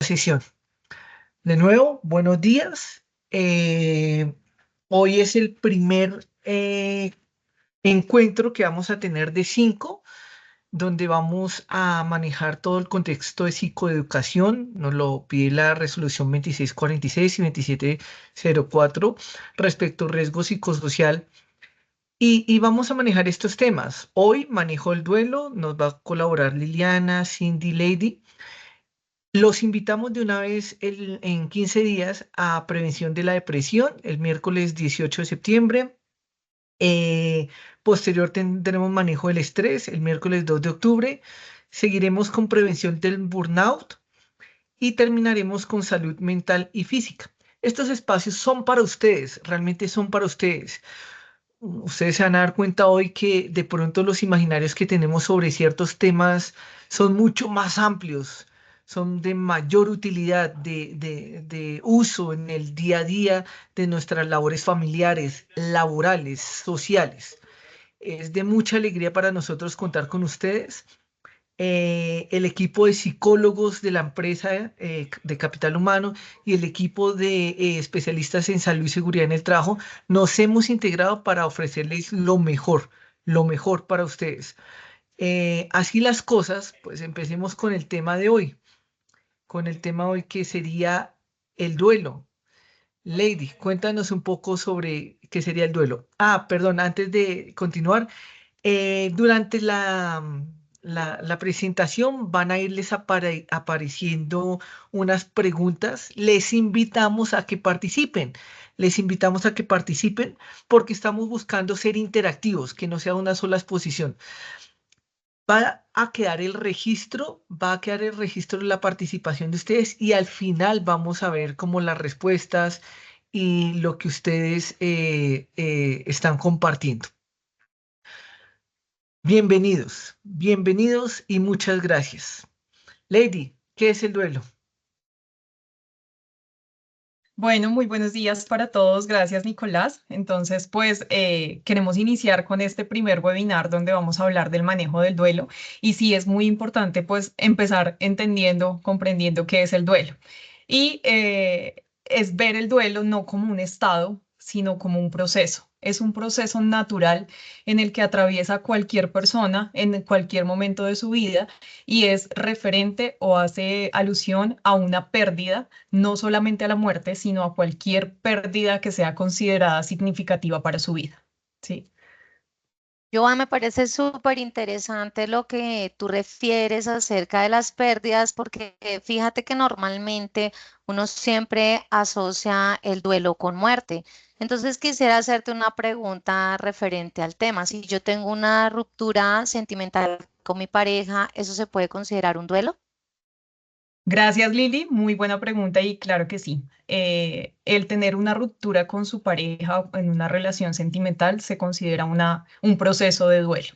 Sesión. De nuevo, buenos días. Hoy es el primer encuentro que vamos a tener de 5, donde vamos a manejar todo el contexto de psicoeducación. Nos lo pide la resolución 2646 y 2704 respecto al riesgo psicosocial. Y vamos a manejar estos temas. Hoy manejo el duelo, nos va a colaborar Liliana, Cindy, Lady. Los invitamos de una vez en 15 días a prevención de la depresión, el miércoles 18 de septiembre. Eh, Posterior tendremos manejo del estrés, el miércoles 2 de octubre. Seguiremos con prevención del burnout y terminaremos con salud mental y física. Estos espacios son para ustedes, realmente son para ustedes. Ustedes se van a dar cuenta hoy que de pronto los imaginarios que tenemos sobre ciertos temas son mucho más amplios, son de mayor utilidad, de uso en el día a día de nuestras labores familiares, laborales, sociales. Es de mucha alegría para nosotros contar con ustedes. El equipo de psicólogos de la empresa de Capital Humano y el equipo de especialistas en salud y seguridad en el trabajo nos hemos integrado para ofrecerles lo mejor para ustedes. Así las cosas, pues empecemos con el tema de hoy, con el tema de hoy que sería el duelo. Lady, cuéntanos un poco sobre qué sería el duelo. Ah, perdón, antes de continuar, durante la presentación van a irles apareciendo unas preguntas. Les invitamos a que participen. Les invitamos a que participen porque estamos buscando ser interactivos, que no sea una sola exposición. Va a quedar el registro de la participación de ustedes y al final vamos a ver como las respuestas y lo que ustedes están compartiendo. Bienvenidos, bienvenidos y muchas gracias. Lady, ¿qué es el duelo? Bueno, muy buenos días para todos. Gracias, Nicolás. Entonces, pues queremos iniciar con este primer webinar donde vamos a hablar del manejo del duelo. Y sí es muy importante, pues, empezar entendiendo, comprendiendo qué es el duelo. Y es ver el duelo no como un estado, sino como un proceso. Es un proceso natural en el que atraviesa cualquier persona en cualquier momento de su vida y es referente o hace alusión a una pérdida, no solamente a la muerte, sino a cualquier pérdida que sea considerada significativa para su vida. ¿Sí? Joan, me parece súper interesante lo que tú refieres acerca de las pérdidas, porque fíjate que normalmente uno siempre asocia el duelo con muerte. Entonces quisiera hacerte una pregunta referente al tema. Si yo tengo una ruptura sentimental con mi pareja, ¿eso se puede considerar un duelo? Gracias, Lili. Muy buena pregunta y claro que sí. El tener una ruptura con su pareja o en una relación sentimental se considera un proceso de duelo.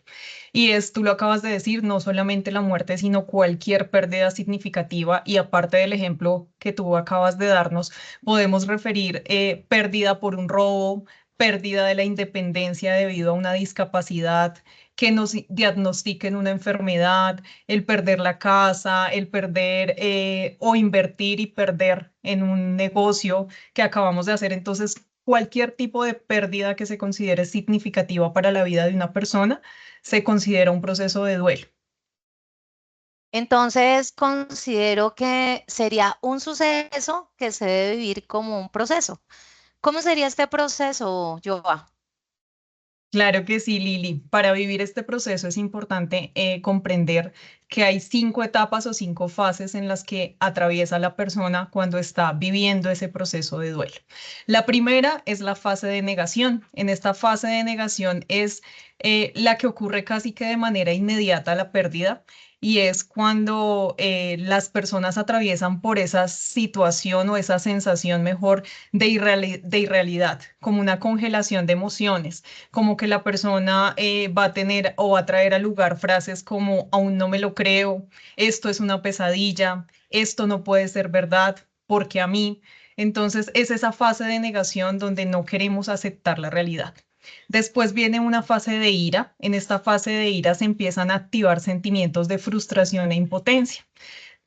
Y es, tú lo acabas de decir, no solamente la muerte, sino cualquier pérdida significativa. Y aparte del ejemplo que tú acabas de darnos, podemos referir pérdida por un robo, pérdida de la independencia debido a una discapacidad, que nos diagnostiquen una enfermedad, el perder la casa, el perder o invertir y perder en un negocio que acabamos de hacer. Entonces, cualquier tipo de pérdida que se considere significativa para la vida de una persona se considera un proceso de duelo. Entonces considero que sería un suceso que se debe vivir como un proceso. ¿Cómo sería este proceso, Joa? Claro que sí, Lili. Para vivir este proceso es importante comprender que hay 5 etapas o 5 fases en las que atraviesa la persona cuando está viviendo ese proceso de duelo. La primera es la fase de negación. En esta fase de negación es la que ocurre casi que de manera inmediata a la pérdida y es cuando las personas atraviesan por esa situación o esa sensación mejor de irrealidad, como una congelación de emociones, como que la persona va a tener o va a traer al lugar frases como aún no me lo creo, esto es una pesadilla, esto no puede ser verdad, porque a mí. Entonces es esa fase de negación donde no queremos aceptar la realidad. Después viene una fase de ira. En esta fase de ira se empiezan a activar sentimientos de frustración e impotencia.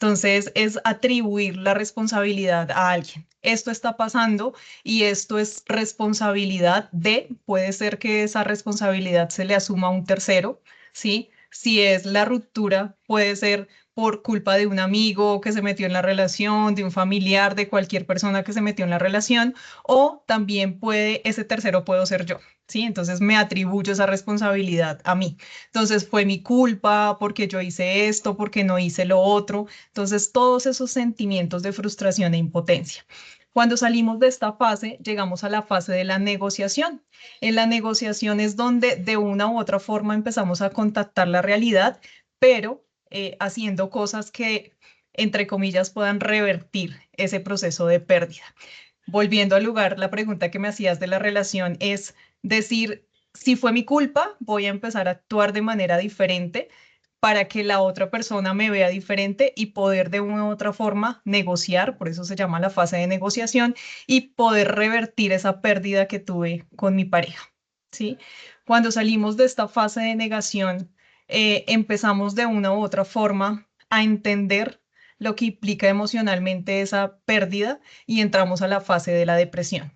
Entonces, es atribuir la responsabilidad a alguien. Esto está pasando y esto es responsabilidad de, puede ser que esa responsabilidad se le asuma a un tercero, ¿sí? Si es la ruptura, puede ser por culpa de un amigo que se metió en la relación, de un familiar, de cualquier persona que se metió en la relación, o también puede, ese tercero puedo ser yo, ¿sí? Entonces me atribuyo esa responsabilidad a mí. Entonces fue mi culpa porque yo hice esto, porque no hice lo otro. Entonces todos esos sentimientos de frustración e impotencia. Cuando salimos de esta fase, llegamos a la fase de la negociación. En la negociación es donde de una u otra forma empezamos a contactar la realidad, pero haciendo cosas que, entre comillas, puedan revertir ese proceso de pérdida. Volviendo al lugar, la pregunta que me hacías de la relación es decir, si fue mi culpa, voy a empezar a actuar de manera diferente para que la otra persona me vea diferente y poder de una u otra forma negociar, por eso se llama la fase de negociación, y poder revertir esa pérdida que tuve con mi pareja, ¿sí? Cuando salimos de esta fase de negación, empezamos de una u otra forma a entender lo que implica emocionalmente esa pérdida y entramos a la fase de la depresión.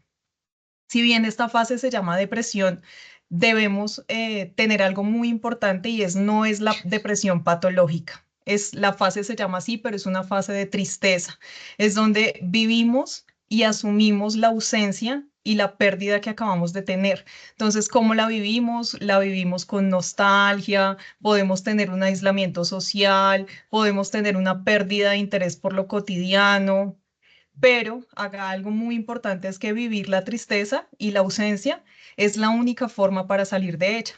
Si bien esta fase se llama depresión, debemos tener algo muy importante y es no es la depresión patológica. Es, la fase se llama así, pero es una fase de tristeza. Es donde vivimos y asumimos la ausencia y la pérdida que acabamos de tener. Entonces, ¿cómo la vivimos? La vivimos con nostalgia, podemos tener un aislamiento social, podemos tener una pérdida de interés por lo cotidiano, pero acá algo muy importante es que vivir la tristeza y la ausencia es la única forma para salir de ella.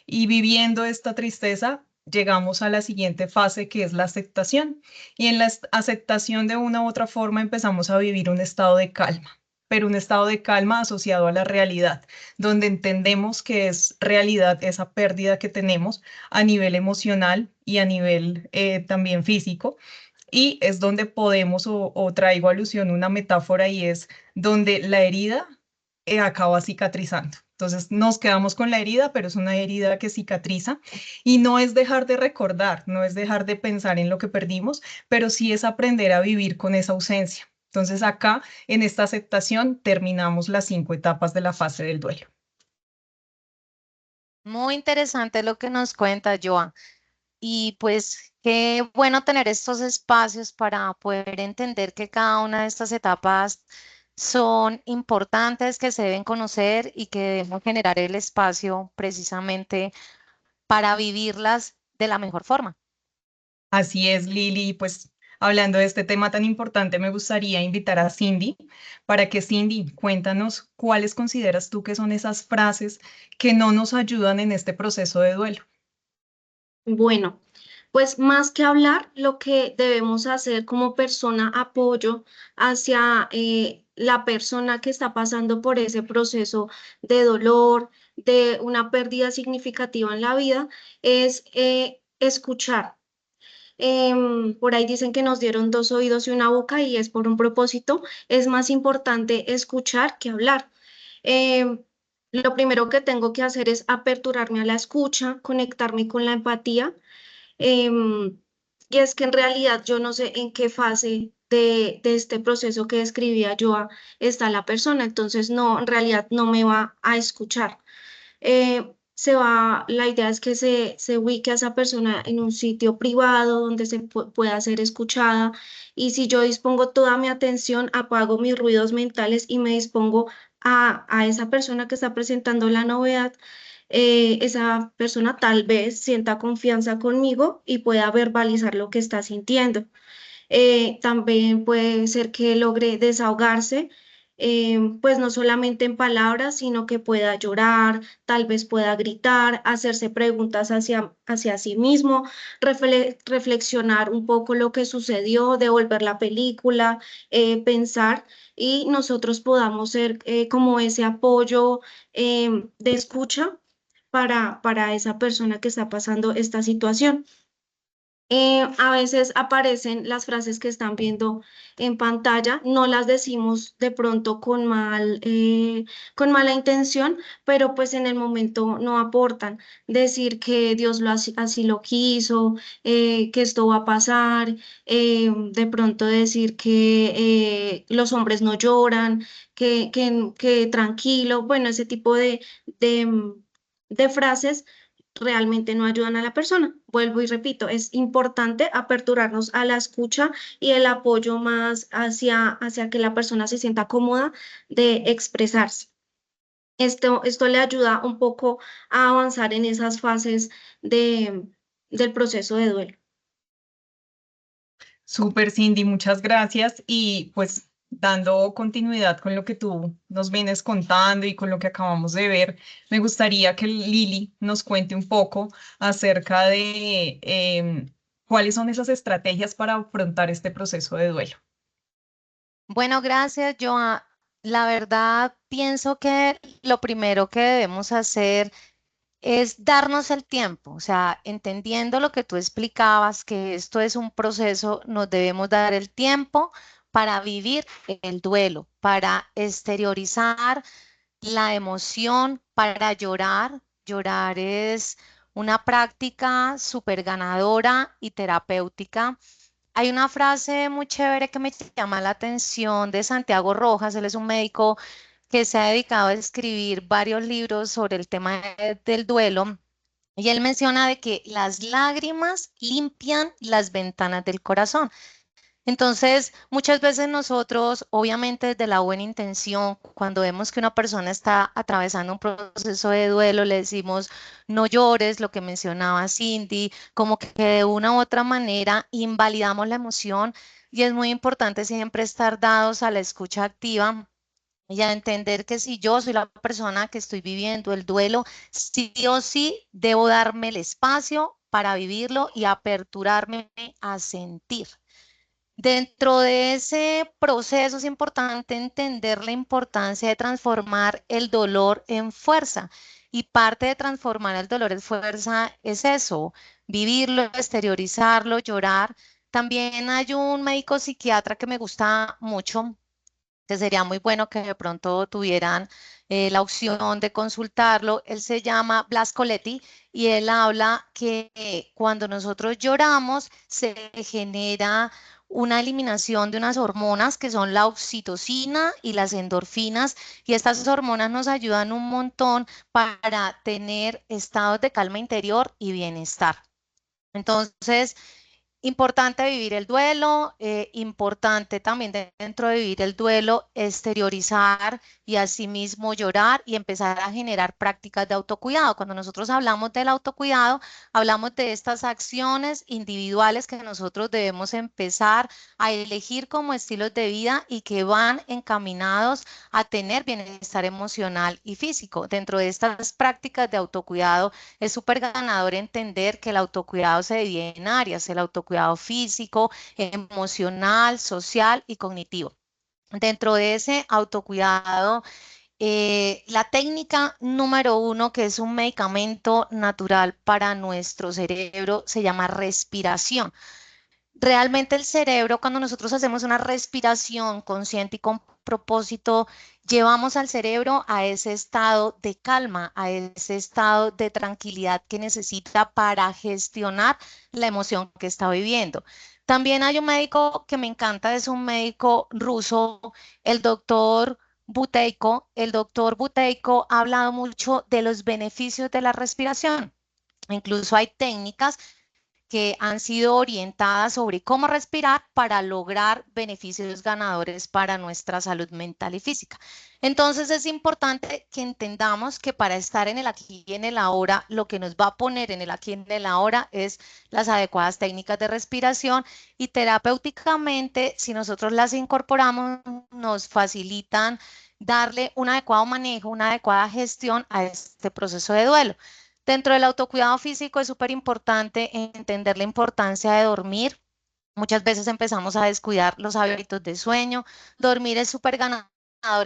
Y viviendo esta tristeza, llegamos a la siguiente fase que es la aceptación. Y en la aceptación de una u otra forma empezamos a vivir un estado de calma, pero un estado de calma asociado a la realidad, donde entendemos que es realidad esa pérdida que tenemos a nivel emocional y a nivel también físico, y es donde podemos, o traigo alusión una metáfora, y es donde la herida acaba cicatrizando. Entonces nos quedamos con la herida, pero es una herida que cicatriza y no es dejar de recordar, no es dejar de pensar en lo que perdimos, pero sí es aprender a vivir con esa ausencia. Entonces acá, en esta aceptación, terminamos las 5 etapas de la fase del duelo. Muy interesante lo que nos cuenta Joa. Y pues qué bueno tener estos espacios para poder entender que cada una de estas etapas son importantes, que se deben conocer y que debemos generar el espacio precisamente para vivirlas de la mejor forma. Así es, Lili. Pues hablando de este tema tan importante, me gustaría invitar a Cindy para que Cindy, cuéntanos cuáles consideras tú que son esas frases que no nos ayudan en este proceso de duelo. Bueno, pues más que hablar, lo que debemos hacer como persona apoyo hacia la persona que está pasando por ese proceso de dolor, de una pérdida significativa en la vida, es escuchar. Por ahí dicen que nos dieron dos oídos y una boca y es por un propósito. Es más importante escuchar que hablar. Em, lo primero que tengo que hacer es aperturarme a la escucha, conectarme con la empatía. Em, y es que en realidad yo no sé en qué fase de este proceso que describía Joa está la persona, entonces no, en realidad no me va a escuchar. La idea es que se ubique a esa persona en un sitio privado donde pueda ser escuchada, y si yo dispongo toda mi atención, apago mis ruidos mentales y me dispongo a esa persona que está presentando la novedad. Esa persona tal vez sienta confianza conmigo y pueda verbalizar lo que está sintiendo. También puede ser que logre desahogarse, pues no solamente en palabras, sino que pueda llorar, tal vez pueda gritar, hacerse preguntas hacia sí mismo, reflexionar un poco lo que sucedió, devolver la película, pensar, y nosotros podamos ser como ese apoyo de escucha para esa persona que está pasando esta situación. A veces aparecen las frases que están viendo en pantalla, no las decimos de pronto con mala intención, pero pues en el momento no aportan. Decir que Dios así lo quiso, que esto va a pasar, de pronto decir que los hombres no lloran, que tranquilo, bueno, ese tipo de frases realmente no ayudan a la persona. Vuelvo y repito, es importante aperturarnos a la escucha y el apoyo más hacia que la persona se sienta cómoda de expresarse. Esto le ayuda un poco a avanzar en esas fases del proceso de duelo. Súper, Cindy, muchas gracias. Y pues dando continuidad con lo que tú nos vienes contando y con lo que acabamos de ver, me gustaría que Lili nos cuente un poco acerca de cuáles son esas estrategias para afrontar este proceso de duelo. Bueno, gracias, Joa. La verdad, pienso que lo primero que debemos hacer es darnos el tiempo, o sea, entendiendo lo que tú explicabas, que esto es un proceso, nos debemos dar el tiempo para vivir el duelo, para exteriorizar la emoción, para llorar. Llorar es una práctica súper ganadora y terapéutica. Hay una frase muy chévere que me llama la atención de Santiago Rojas. Él es un médico que se ha dedicado a escribir varios libros sobre el tema del duelo. Y él menciona de que las lágrimas limpian las ventanas del corazón. Entonces, muchas veces nosotros, obviamente desde la buena intención, cuando vemos que una persona está atravesando un proceso de duelo, le decimos, no llores, lo que mencionaba Cindy, como que de una u otra manera invalidamos la emoción y es muy importante siempre estar dados a la escucha activa y a entender que si yo soy la persona que estoy viviendo el duelo, sí o sí debo darme el espacio para vivirlo y aperturarme a sentir. Dentro de ese proceso es importante entender la importancia de transformar el dolor en fuerza. Y parte de transformar el dolor en fuerza es eso, vivirlo, exteriorizarlo, llorar. También hay un médico psiquiatra que me gusta mucho, que sería muy bueno que de pronto tuvieran la opción de consultarlo. Él se llama Blas Coletti y él habla que cuando nosotros lloramos se genera una eliminación de unas hormonas que son la oxitocina y las endorfinas, y estas hormonas nos ayudan un montón para tener estados de calma interior y bienestar. Entonces, importante vivir el duelo, importante también dentro de vivir el duelo, exteriorizar y asimismo llorar y empezar a generar prácticas de autocuidado. Cuando nosotros hablamos del autocuidado, hablamos de estas acciones individuales que nosotros debemos empezar a elegir como estilos de vida y que van encaminados a tener bienestar emocional y físico. Dentro de estas prácticas de autocuidado, es súper ganador entender que el autocuidado se divide en áreas, el autocuidado físico, emocional, social y cognitivo. Dentro de ese autocuidado, la técnica número uno, que es un medicamento natural para nuestro cerebro, se llama respiración. Realmente el cerebro, cuando nosotros hacemos una respiración consciente y con propósito, llevamos al cerebro a ese estado de calma, a ese estado de tranquilidad que necesita para gestionar la emoción que está viviendo. También hay un médico que me encanta, es un médico ruso, el doctor Buteyko. El doctor Buteyko ha hablado mucho de los beneficios de la respiración. Incluso hay técnicas que han sido orientadas sobre cómo respirar para lograr beneficios ganadores para nuestra salud mental y física. Entonces es importante que entendamos que para estar en el aquí y en el ahora, lo que nos va a poner en el aquí y en el ahora es las adecuadas técnicas de respiración, y terapéuticamente, si nosotros las incorporamos, nos facilitan darle un adecuado manejo, una adecuada gestión a este proceso de duelo. Dentro del autocuidado físico es súper importante entender la importancia de dormir. Muchas veces empezamos a descuidar los hábitos de sueño. Dormir es súper ganador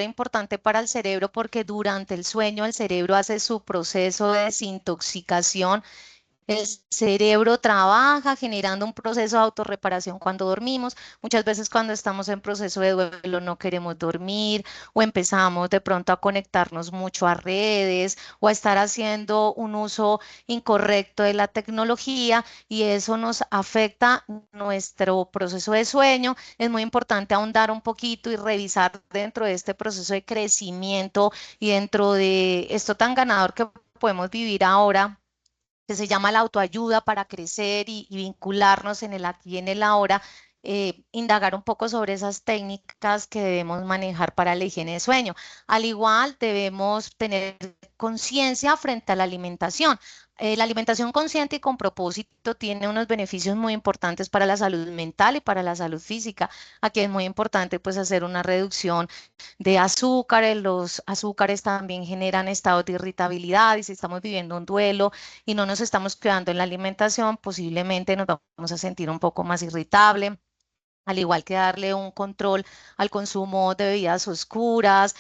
e importante para el cerebro porque durante el sueño el cerebro hace su proceso de desintoxicación. El cerebro trabaja generando un proceso de autorreparación cuando dormimos. Muchas veces cuando estamos en proceso de duelo no queremos dormir o empezamos de pronto a conectarnos mucho a redes o a estar haciendo un uso incorrecto de la tecnología y eso nos afecta nuestro proceso de sueño. Es muy importante ahondar un poquito y revisar dentro de este proceso de crecimiento y dentro de esto tan ganador que podemos vivir ahora, que se llama la autoayuda para crecer y vincularnos en el aquí y en el ahora, indagar un poco sobre esas técnicas que debemos manejar para la higiene de sueño. Al igual, debemos tener conciencia frente a la alimentación. La alimentación consciente y con propósito tiene unos beneficios muy importantes para la salud mental y para la salud física. Aquí es muy importante pues hacer una reducción de azúcares. Los azúcares también generan estados de irritabilidad y si estamos viviendo un duelo y no nos estamos cuidando en la alimentación, posiblemente nos vamos a sentir un poco más irritable. Al igual que darle un control al consumo de bebidas oscuras,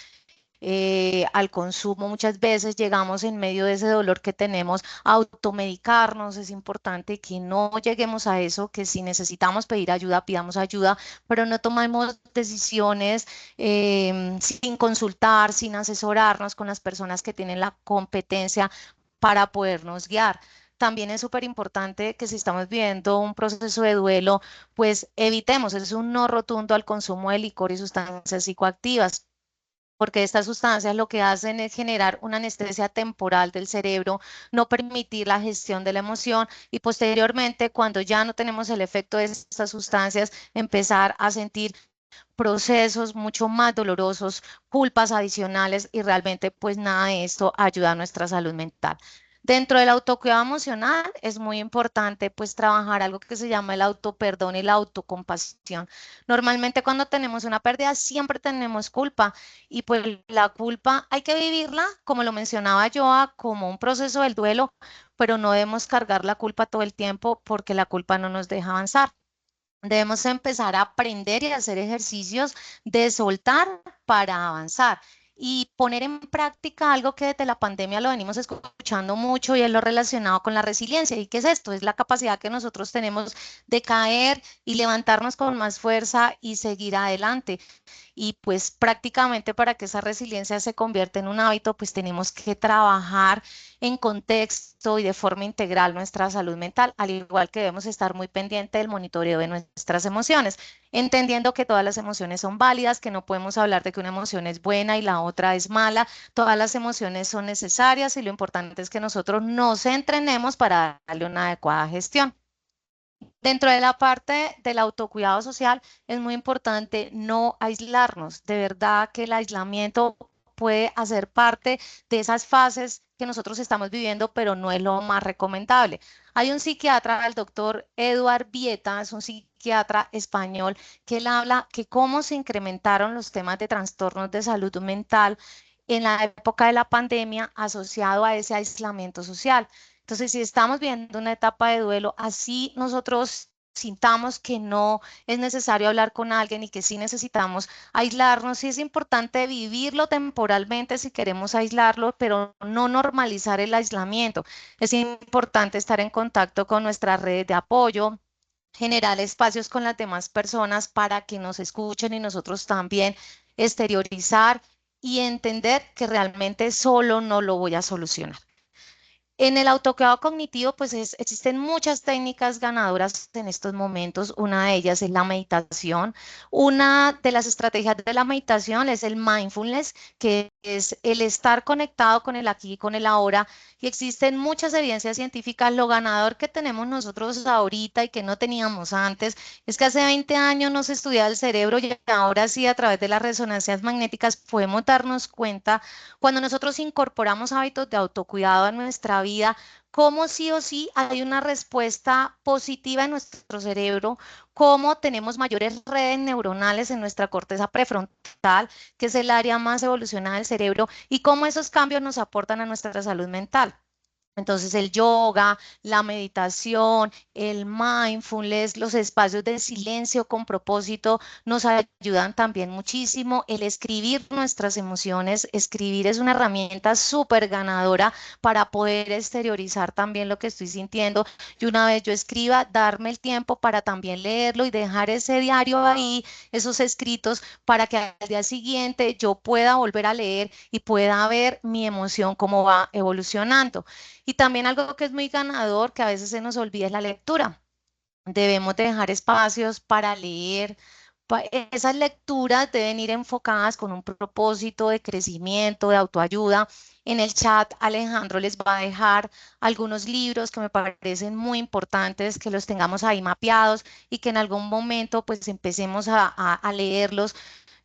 al consumo, muchas veces llegamos en medio de ese dolor que tenemos a automedicarnos. Es importante que no lleguemos a eso, que si necesitamos pedir ayuda, pidamos ayuda, pero no tomemos decisiones sin consultar, sin asesorarnos con las personas que tienen la competencia para podernos guiar. También es súper importante que si estamos viviendo un proceso de duelo, pues evitemos, es un no rotundo al consumo de licor y sustancias psicoactivas, porque estas sustancias lo que hacen es generar una anestesia temporal del cerebro, no permitir la gestión de la emoción y posteriormente, cuando ya no tenemos el efecto de estas sustancias, empezar a sentir procesos mucho más dolorosos, culpas adicionales y realmente pues nada de esto ayuda a nuestra salud mental. Dentro del autocuidado emocional es muy importante pues trabajar algo que se llama el autoperdón y la autocompasión. Normalmente cuando tenemos una pérdida siempre tenemos culpa y pues la culpa hay que vivirla, como lo mencionaba Joa, como un proceso del duelo, pero no debemos cargar la culpa todo el tiempo porque la culpa no nos deja avanzar. Debemos empezar a aprender y hacer ejercicios de soltar para avanzar y poner en práctica algo que desde la pandemia lo venimos escuchando mucho y es lo relacionado con la resiliencia. ¿Y qué es esto? Es la capacidad que nosotros tenemos de caer y levantarnos con más fuerza y seguir adelante. Y pues prácticamente para que esa resiliencia se convierta en un hábito, pues tenemos que trabajar en contexto y de forma integral nuestra salud mental, al igual que debemos estar muy pendiente del monitoreo de nuestras emociones, entendiendo que todas las emociones son válidas, que no podemos hablar de que una emoción es buena y la otra es mala. Todas las emociones son necesarias y lo importante es que nosotros nos entrenemos para darle una adecuada gestión. Dentro de la parte del autocuidado social es muy importante no aislarnos. De verdad que el aislamiento puede hacer parte de esas fases que nosotros estamos viviendo, pero no es lo más recomendable. Hay un psiquiatra, el doctor Eduard Vieta, es un psiquiatra español, que él habla que cómo se incrementaron los temas de trastornos de salud mental en la época de la pandemia asociado a ese aislamiento social. Entonces, si estamos viendo una etapa de duelo, así nosotros sintamos que no es necesario hablar con alguien y que sí necesitamos aislarnos, sí es importante vivirlo temporalmente si queremos aislarlo, pero no normalizar el aislamiento. Es importante estar en contacto con nuestras redes de apoyo, generar espacios con las demás personas para que nos escuchen y nosotros también exteriorizar y entender que realmente solo no lo voy a solucionar. En el autocuidado cognitivo, pues existen muchas técnicas ganadoras en estos momentos. Una de ellas es la meditación. Una de las estrategias de la meditación es el mindfulness, que es el estar conectado con el aquí y con el ahora. Y existen muchas evidencias científicas. Lo ganador que tenemos nosotros ahorita y que no teníamos antes es que hace 20 años no se estudiaba el cerebro y ahora sí, a través de las resonancias magnéticas podemos darnos cuenta cuando nosotros incorporamos hábitos de autocuidado a nuestra vida, cómo sí o sí hay una respuesta positiva en nuestro cerebro, cómo tenemos mayores redes neuronales en nuestra corteza prefrontal, que es el área más evolucionada del cerebro, y cómo esos cambios nos aportan a nuestra salud mental. Entonces el yoga, la meditación, el mindfulness, los espacios de silencio con propósito nos ayudan también muchísimo. El escribir nuestras emociones, escribir es una herramienta súper ganadora para poder exteriorizar también lo que estoy sintiendo. Y una vez yo escriba, darme el tiempo para también leerlo y dejar ese diario ahí, esos escritos, para que al día siguiente yo pueda volver a leer y pueda ver mi emoción cómo va evolucionando. Y también algo que es muy ganador, que a veces se nos olvida, es la lectura. Debemos de dejar espacios para leer. Esas lecturas deben ir enfocadas con un propósito de crecimiento, de autoayuda. En el chat, Alejandro les va a dejar algunos libros que me parecen muy importantes, que los tengamos ahí mapeados y que en algún momento pues empecemos a leerlos.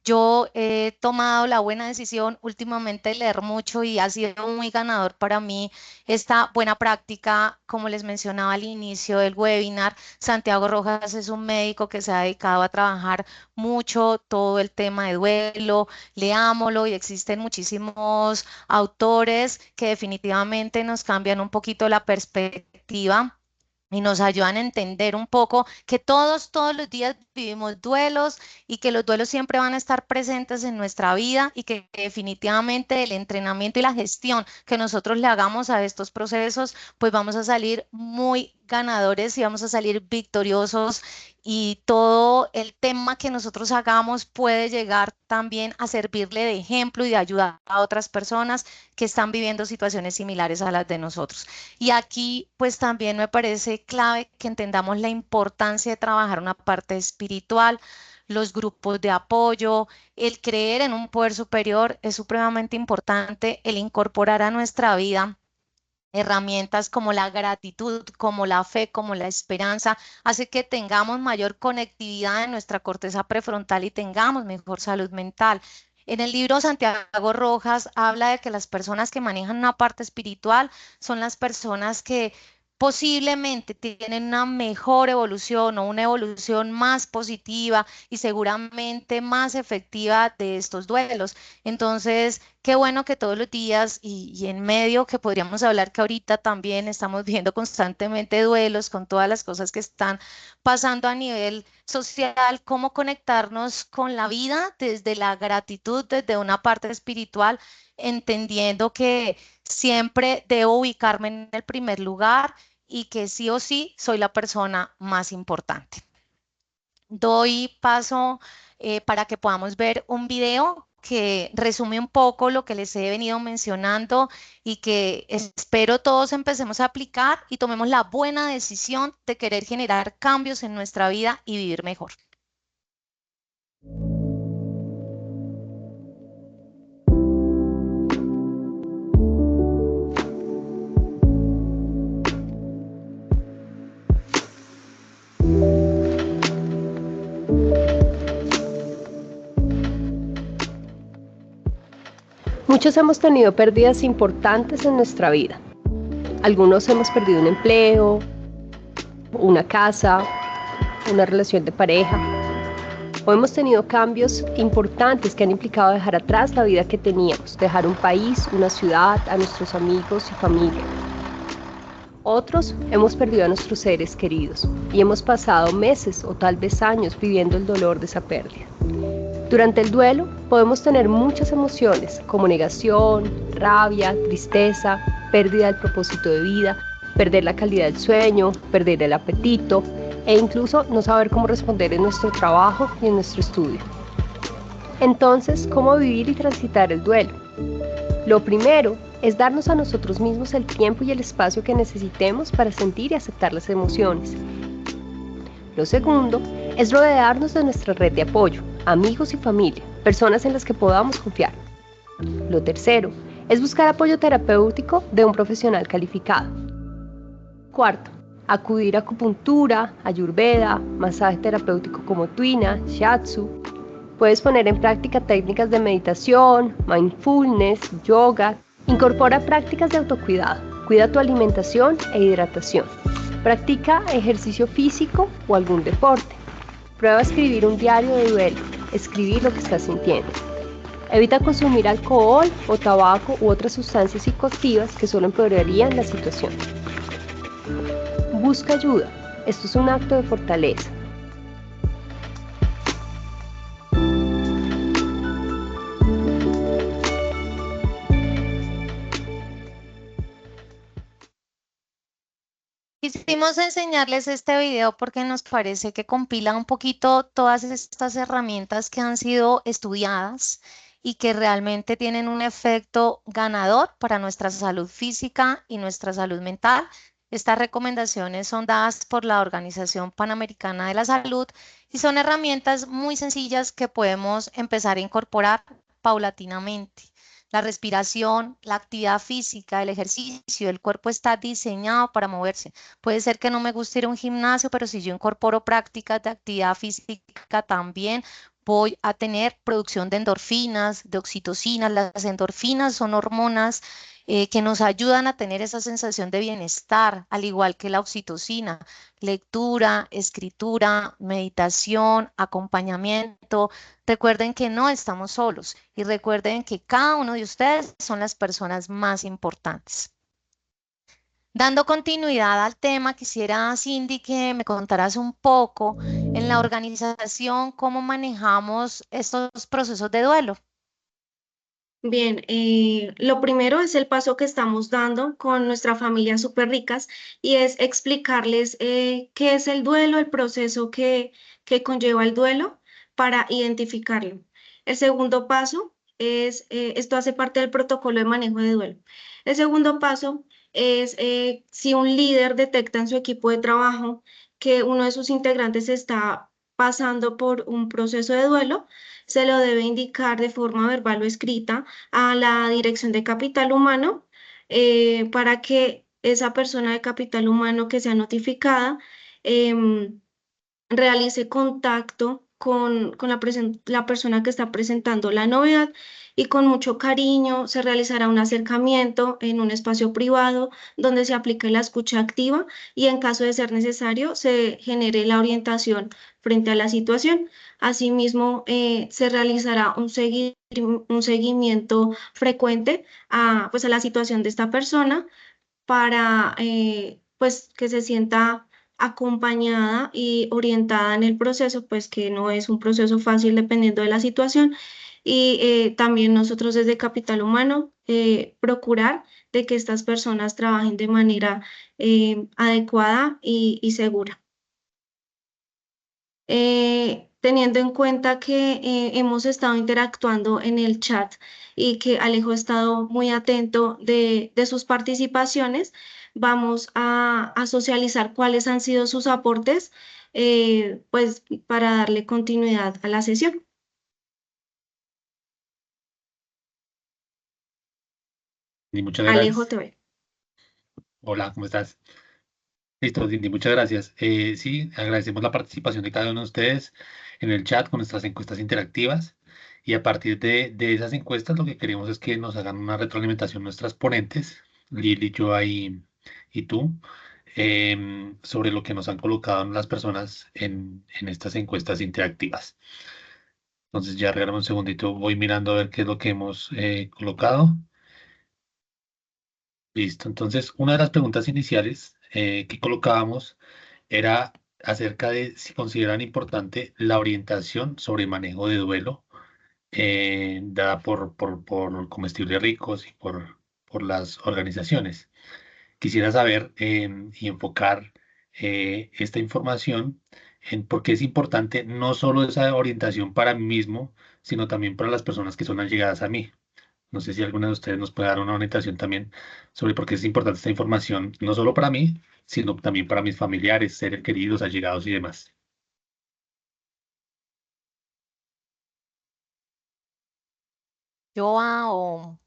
Yo he tomado la buena decisión últimamente de leer mucho y ha sido muy ganador para mí esta buena práctica. Como les mencionaba al inicio del webinar, Santiago Rojas es un médico que se ha dedicado a trabajar mucho todo el tema de duelo. Leámoslo, y existen muchísimos autores que definitivamente nos cambian un poquito la perspectiva y nos ayudan a entender un poco que todos los días vivimos duelos y que los duelos siempre van a estar presentes en nuestra vida, y que definitivamente el entrenamiento y la gestión que nosotros le hagamos a estos procesos, pues vamos a salir muy ganadores y vamos a salir victoriosos, y todo el tema que nosotros hagamos puede llegar también a servirle de ejemplo y de ayuda a otras personas que están viviendo situaciones similares a las de nosotros. Y aquí pues también me parece clave que entendamos la importancia de trabajar una parte espiritual, los grupos de apoyo, el creer en un poder superior es supremamente importante, el incorporar a nuestra vida herramientas como la gratitud, como la fe, como la esperanza, hace que tengamos mayor conectividad en nuestra corteza prefrontal y tengamos mejor salud mental. En el libro Santiago Rojas habla de que las personas que manejan una parte espiritual son las personas que posiblemente tienen una mejor evolución o una evolución más positiva y seguramente más efectiva de estos duelos. Entonces, qué bueno que todos los días y en medio, que podríamos hablar que ahorita también estamos viendo constantemente duelos con todas las cosas que están pasando a nivel social, cómo conectarnos con la vida desde la gratitud, desde una parte espiritual, entendiendo que siempre debo ubicarme en el primer lugar y que sí o sí soy la persona más importante. Doy paso para que podamos ver un video que resume un poco lo que les he venido mencionando y que espero todos empecemos a aplicar y tomemos la buena decisión de querer generar cambios en nuestra vida y vivir mejor. Muchos hemos tenido pérdidas importantes en nuestra vida. Algunos hemos perdido un empleo, una casa, una relación de pareja, o hemos tenido cambios importantes que han implicado dejar atrás la vida que teníamos, dejar un país, una ciudad, a nuestros amigos y familia. Otros hemos perdido a nuestros seres queridos y hemos pasado meses o tal vez años viviendo el dolor de esa pérdida. Durante el duelo podemos tener muchas emociones como negación, rabia, tristeza, pérdida del propósito de vida, perder la calidad del sueño, perder el apetito e incluso no saber cómo responder en nuestro trabajo y en nuestro estudio. Entonces, ¿cómo vivir y transitar el duelo? Lo primero es darnos a nosotros mismos el tiempo y el espacio que necesitemos para sentir y aceptar las emociones. Lo segundo es rodearnos de nuestra red de apoyo, amigos y familia, personas en las que podamos confiar. Lo tercero es buscar apoyo terapéutico de un profesional calificado. Cuarto, acudir a acupuntura, ayurveda, masaje terapéutico como tuina, shiatsu. Puedes poner en práctica técnicas de meditación, mindfulness, yoga. Incorpora prácticas de autocuidado. Cuida tu alimentación e hidratación. Practica ejercicio físico o algún deporte. Prueba a escribir un diario de duelo. Escribir lo que estás sintiendo. Evita consumir alcohol o tabaco u otras sustancias psicoactivas que solo empeorarían la situación. Busca ayuda. Esto es un acto de fortaleza. Quisimos enseñarles este video porque nos parece que compila un poquito todas estas herramientas que han sido estudiadas y que realmente tienen un efecto ganador para nuestra salud física y nuestra salud mental. Estas recomendaciones son dadas por la Organización Panamericana de la Salud y son herramientas muy sencillas que podemos empezar a incorporar paulatinamente. La respiración, la actividad física, el ejercicio, el cuerpo está diseñado para moverse. Puede ser que no me guste ir a un gimnasio, pero si yo incorporo prácticas de actividad física también voy a tener producción de endorfinas, de oxitocinas. Las endorfinas son hormonas que nos ayudan a tener esa sensación de bienestar, al igual que la oxitocina. Lectura, escritura, meditación, acompañamiento. Recuerden que no estamos solos y recuerden que cada uno de ustedes son las personas más importantes. Dando continuidad al tema, quisiera, Cindy, que me contaras un poco en la organización cómo manejamos estos procesos de duelo. Bien, lo primero es el paso que estamos dando con nuestra familia Súper Ricas y es explicarles qué es el duelo, el proceso que conlleva el duelo para identificarlo. El segundo paso es, esto hace parte del protocolo de manejo de duelo. El segundo paso es si un líder detecta en su equipo de trabajo que uno de sus integrantes está pasando por un proceso de duelo, se lo debe indicar de forma verbal o escrita a la Dirección de Capital Humano para que esa persona de capital humano que sea notificada realice contacto con la persona que está presentando la novedad y con mucho cariño se realizará un acercamiento en un espacio privado donde se aplique la escucha activa y en caso de ser necesario se genere la orientación frente a la situación. Asimismo, se realizará un seguimiento frecuente pues, a la situación de esta persona para pues que se sienta acompañada y orientada en el proceso, pues que no es un proceso fácil dependiendo de la situación. Y también nosotros desde Capital Humano procurar de que estas personas trabajen de manera adecuada y segura. Teniendo en cuenta que hemos estado interactuando en el chat y que Alejo ha estado muy atento de sus participaciones, vamos a socializar cuáles han sido sus aportes, pues para darle continuidad a la sesión. Y muchas Alejo, gracias. te veo. Hola, ¿cómo estás? Listo, Cindy, muchas gracias. Sí, agradecemos la participación de cada uno de ustedes en el chat con nuestras encuestas interactivas. Y a partir de esas encuestas, lo que queremos es que nos hagan una retroalimentación nuestras ponentes, Lili, yo y tú, sobre lo que nos han colocado las personas en estas encuestas interactivas. Entonces, ya regálame un segundito, voy mirando a ver qué es lo que hemos colocado. Listo, entonces una de las preguntas iniciales que colocábamos era acerca de si consideran importante la orientación sobre manejo de duelo dada por Comestibles Ricos y por las organizaciones. Quisiera saber y enfocar esta información en por qué es importante no solo esa orientación para mí mismo, sino también para las personas que son allegadas a mí. No sé si alguna de ustedes nos puede dar una orientación también sobre por qué es importante esta información, no solo para mí, sino también para mis familiares, seres queridos, allegados y demás. Joa,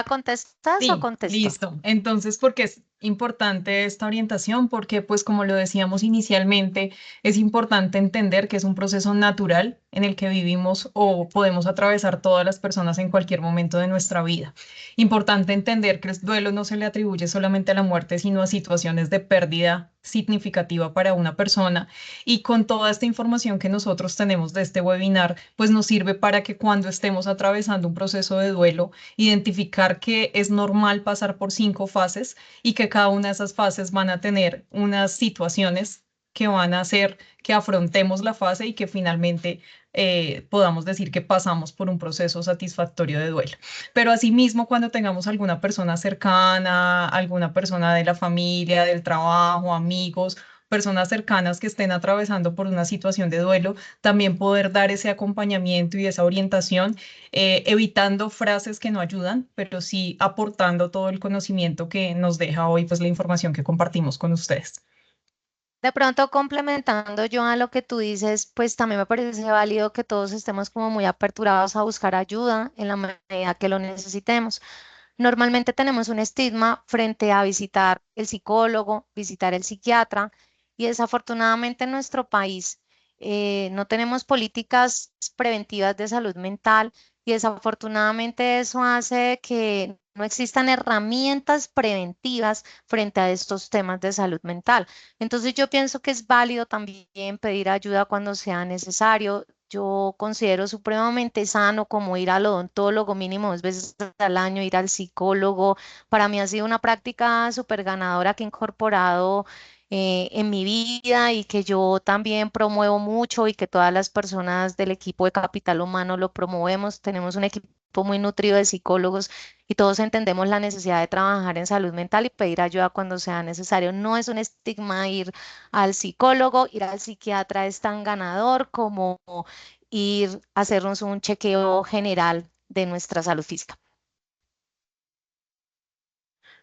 ¿contestas o Sí, contesto? listo. Entonces, porque es importante esta orientación porque, pues como lo decíamos inicialmente, es importante entender que es un proceso natural en el que vivimos o podemos atravesar todas las personas en cualquier momento de nuestra vida. Importante entender que el duelo no se le atribuye solamente a la muerte, sino a situaciones de pérdida significativa para una persona. Y con toda esta información que nosotros tenemos de este webinar, pues nos sirve para que cuando estemos atravesando un proceso de duelo, identificar que es normal pasar por 5 fases y que cada una de esas fases van a tener unas situaciones que van a hacer que afrontemos la fase y que finalmente podamos decir que pasamos por un proceso satisfactorio de duelo. Pero asimismo, cuando tengamos alguna persona cercana, alguna persona de la familia, del trabajo, amigos, personas cercanas que estén atravesando por una situación de duelo, también poder dar ese acompañamiento y esa orientación, evitando frases que no ayudan, pero sí aportando todo el conocimiento que nos deja hoy, pues la información que compartimos con ustedes. De pronto, complementando yo a lo que tú dices, pues también me parece válido que todos estemos como muy aperturados a buscar ayuda en la medida que lo necesitemos. Normalmente tenemos un estigma frente a visitar el psicólogo, visitar el psiquiatra, y desafortunadamente en nuestro país no tenemos políticas preventivas de salud mental, y desafortunadamente eso hace que no existan herramientas preventivas frente a estos temas de salud mental. Entonces yo pienso que es válido también pedir ayuda cuando sea necesario. Yo considero supremamente sano como ir al odontólogo mínimo 2 veces al año, ir al psicólogo. Para mí ha sido una práctica súper ganadora que he incorporado en mi vida y que yo también promuevo mucho y que todas las personas del equipo de Capital Humano lo promovemos. Tenemos un equipo muy nutrido de psicólogos y todos entendemos la necesidad de trabajar en salud mental y pedir ayuda cuando sea necesario. No es un estigma ir al psicólogo, ir al psiquiatra es tan ganador como ir a hacernos un chequeo general de nuestra salud física.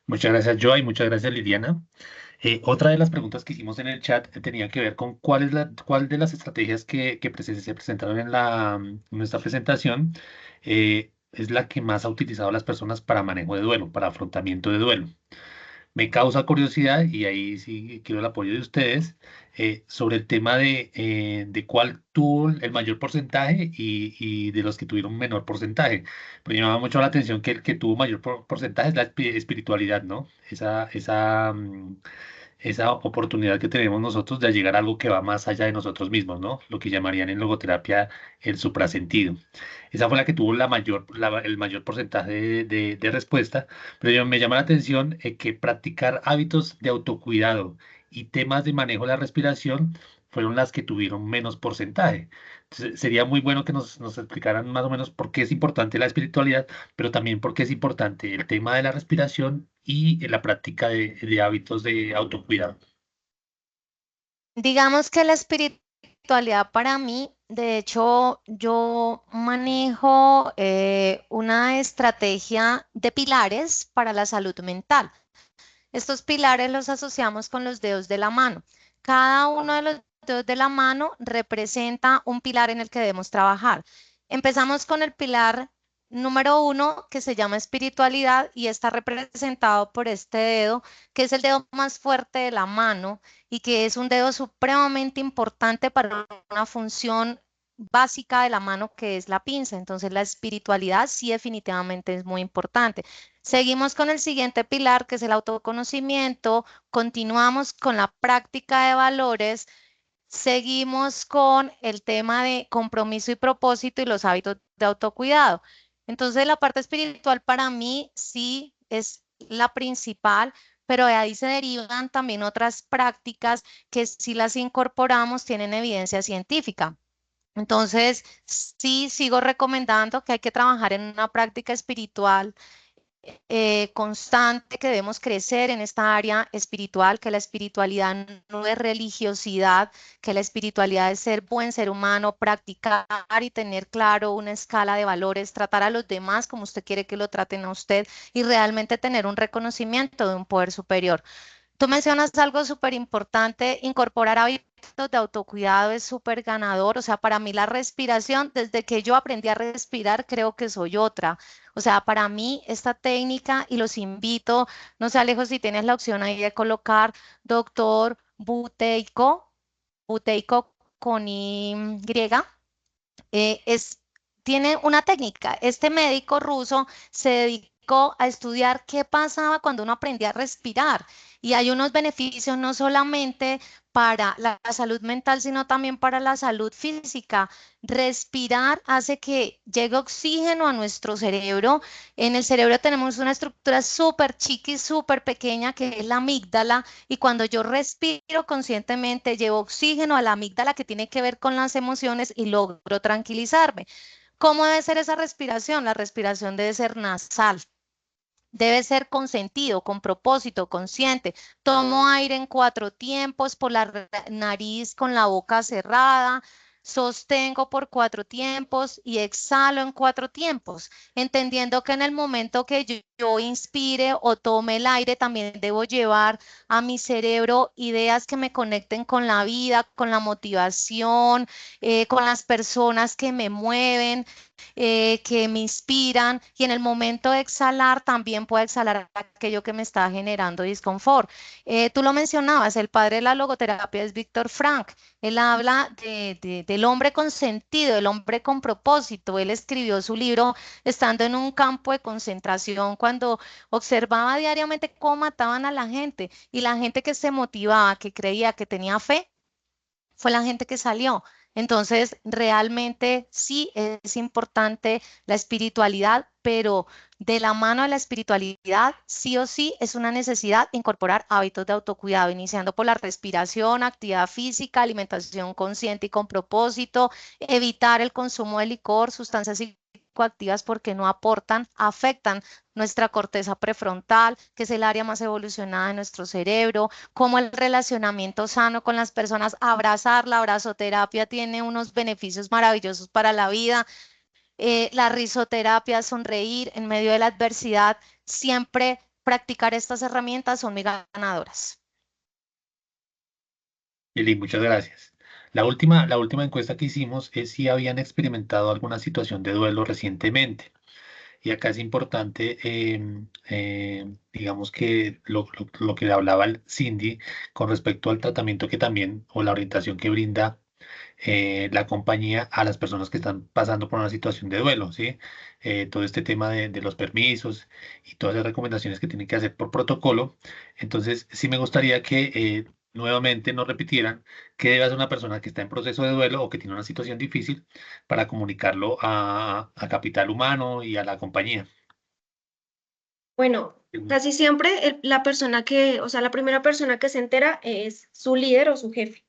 Muchas gracias, Joa, y muchas gracias, Liliana. Otra de las preguntas que hicimos en el chat tenía que ver con cuál de las estrategias que se presentaron en nuestra presentación es la que más ha utilizado las personas para manejo de duelo, para afrontamiento de duelo. Me causa curiosidad, y ahí sí quiero el apoyo de ustedes, sobre el tema de cuál tuvo el mayor porcentaje y de los que tuvieron un menor porcentaje. Pues me llama mucho la atención que el que tuvo mayor porcentaje es la espiritualidad, ¿no? Esa oportunidad que tenemos nosotros de llegar a algo que va más allá de nosotros mismos, ¿no? Lo que llamarían en logoterapia el suprasentido. Esa fue la que tuvo el mayor porcentaje de respuesta, pero me llama la atención que practicar hábitos de autocuidado y temas de manejo de la respiración fueron las que tuvieron menos porcentaje. Entonces, sería muy bueno que nos explicaran más o menos por qué es importante la espiritualidad, pero también por qué es importante el tema de la respiración y la práctica de hábitos de autocuidado. Digamos que la espiritualidad para mí, de hecho, yo manejo una estrategia de pilares para la salud mental. Estos pilares los asociamos con los dedos de la mano. Cada uno de los dedos de la mano representa un pilar en el que debemos trabajar. Empezamos con el pilar número 1, que se llama espiritualidad, y está representado por este dedo, que es el dedo más fuerte de la mano y que es un dedo supremamente importante para una función básica de la mano, que es la pinza. Entonces la espiritualidad sí definitivamente es muy importante. Seguimos con el siguiente pilar, que es el autoconocimiento. Continuamos con la práctica de valores. Seguimos con el tema de compromiso y propósito y los hábitos de autocuidado. Entonces, la parte espiritual para mí sí es la principal, pero de ahí se derivan también otras prácticas que si las incorporamos tienen evidencia científica. Entonces, sí sigo recomendando que hay que trabajar en una práctica espiritual constante, que debemos crecer en esta área espiritual, que la espiritualidad no es religiosidad, que la espiritualidad es ser buen ser humano, practicar y tener claro una escala de valores, tratar a los demás como usted quiere que lo traten a usted y realmente tener un reconocimiento de un poder superior. Tú mencionas algo súper importante, incorporar hábitos hábitos de autocuidado es súper ganador. O sea, para mí la respiración, desde que yo aprendí a respirar, creo que soy otra. O sea, para mí esta técnica, y los invito, no sé, Alejo, si tienes la opción ahí de colocar doctor Buteyko con Y, tiene una técnica. Este médico ruso se dedicó a estudiar qué pasaba cuando uno aprendía a respirar. Y hay unos beneficios no solamente para la salud mental, sino también para la salud física. Respirar hace que llegue oxígeno a nuestro cerebro. En el cerebro tenemos una estructura súper chiqui, súper pequeña, que es la amígdala. Y cuando yo respiro conscientemente, llevo oxígeno a la amígdala, que tiene que ver con las emociones, y logro tranquilizarme. ¿Cómo debe ser esa respiración? La respiración debe ser nasal. Debe ser con sentido, con propósito, consciente. Tomo aire en 4 tiempos por la nariz con la boca cerrada. Sostengo por 4 tiempos y exhalo en 4 tiempos, entendiendo que en el momento que yo inspire o tome el aire, también debo llevar a mi cerebro ideas que me conecten con la vida, con la motivación, con las personas que me mueven, que me inspiran, y en el momento de exhalar también puedo exhalar aquello que me está generando disconfort. Tú lo mencionabas, el padre de la logoterapia es Víctor Frank. Él habla del hombre con sentido, del hombre con propósito. Él escribió su libro estando en un campo de concentración, cuando observaba diariamente cómo mataban a la gente, y la gente que se motivaba, que creía, que tenía fe, fue la gente que salió. Entonces, realmente sí es importante la espiritualidad, pero de la mano de la espiritualidad, sí o sí es una necesidad incorporar hábitos de autocuidado, iniciando por la respiración, actividad física, alimentación consciente y con propósito, evitar el consumo de licor, sustancias psicoactivas, porque no aportan, afectan nuestra corteza prefrontal, que es el área más evolucionada de nuestro cerebro. Como el relacionamiento sano con las personas, abrazar, la abrazoterapia tiene unos beneficios maravillosos para la vida. La risoterapia, sonreír en medio de la adversidad, siempre practicar estas herramientas son muy ganadoras. Lili, muchas gracias. La última encuesta que hicimos es si habían experimentado alguna situación de duelo recientemente. Y acá es importante, digamos que lo que hablaba el Cindy con respecto al tratamiento que también, o la orientación que brinda la compañía a las personas que están pasando por una situación de duelo, ¿sí? Todo este tema de los permisos y todas las recomendaciones que tienen que hacer por protocolo. Entonces, sí me gustaría que nuevamente nos repitieran qué debe hacer una persona que está en proceso de duelo o que tiene una situación difícil para comunicarlo a Capital Humano y a la compañía. Bueno, casi siempre la persona o sea, la primera persona que se entera es su líder o su jefe.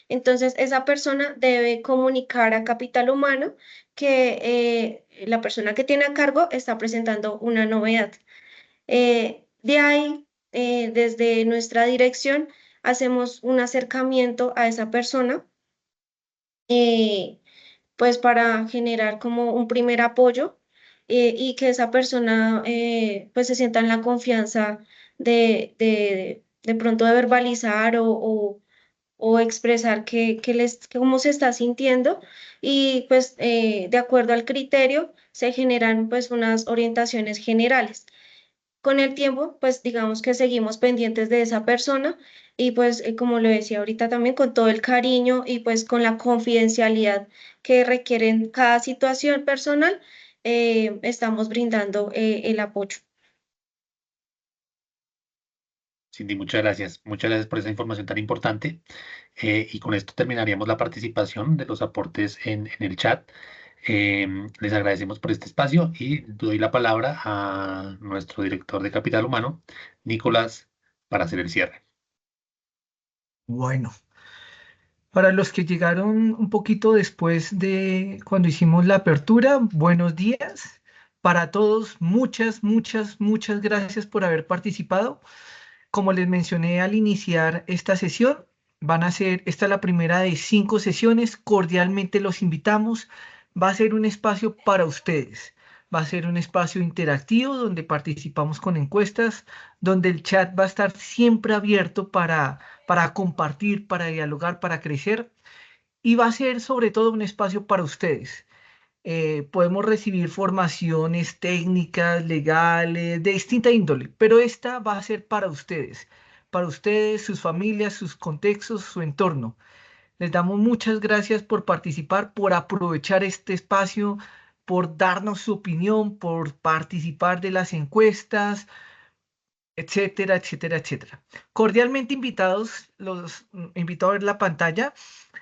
Entonces, esa persona debe comunicar a Capital Humano que la persona que tiene a cargo está presentando una novedad. De ahí, desde nuestra dirección, hacemos un acercamiento a esa persona, eh, pues para generar como un primer apoyo, y que esa persona pues se sienta en la confianza de pronto de verbalizar o expresar cómo se está sintiendo, y pues de acuerdo al criterio se generan pues unas orientaciones generales. Con el tiempo, pues digamos que seguimos pendientes de esa persona, y pues como lo decía ahorita también, con todo el cariño y pues con la confidencialidad que requieren cada situación personal, estamos brindando el apoyo. Cindy, muchas gracias. Muchas gracias por esa información tan importante. Y con esto terminaríamos la participación de los aportes en el chat. Les agradecemos por este espacio y doy la palabra a nuestro director de Capital Humano, Nicolás, para hacer el cierre. Bueno, para los que llegaron un poquito después de cuando hicimos la apertura, buenos días. Para todos, muchas, muchas, muchas gracias por haber participado. Como les mencioné al iniciar esta sesión, esta es la primera de 5 sesiones. Cordialmente los invitamos. Va a ser un espacio para ustedes. Va a ser un espacio interactivo donde participamos con encuestas, donde el chat va a estar siempre abierto para compartir, para dialogar, para crecer. Y va a ser sobre todo un espacio para ustedes. Podemos recibir formaciones técnicas, legales, de distinta índole, pero esta va a ser para ustedes, sus familias, sus contextos, su entorno. Les damos muchas gracias por participar, por aprovechar este espacio, por darnos su opinión, por participar de las encuestas, etcétera, etcétera, etcétera. Cordialmente invitados, los invito a ver la pantalla.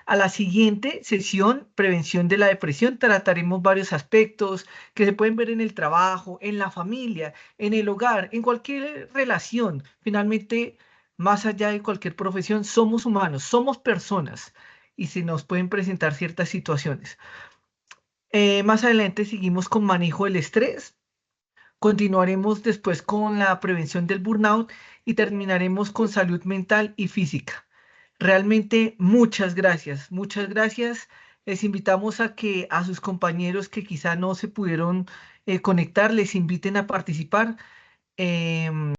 A la siguiente sesión, prevención de la depresión, trataremos varios aspectos que se pueden ver en el trabajo, en la familia, en el hogar, en cualquier relación. Finalmente, más allá de cualquier profesión, somos humanos, somos personas y se nos pueden presentar ciertas situaciones. Más adelante seguimos con manejo del estrés. Continuaremos después con la prevención del burnout y terminaremos con salud mental y física. Realmente muchas gracias, muchas gracias. Les invitamos a que a sus compañeros que quizá no se pudieron conectar, les inviten a participar.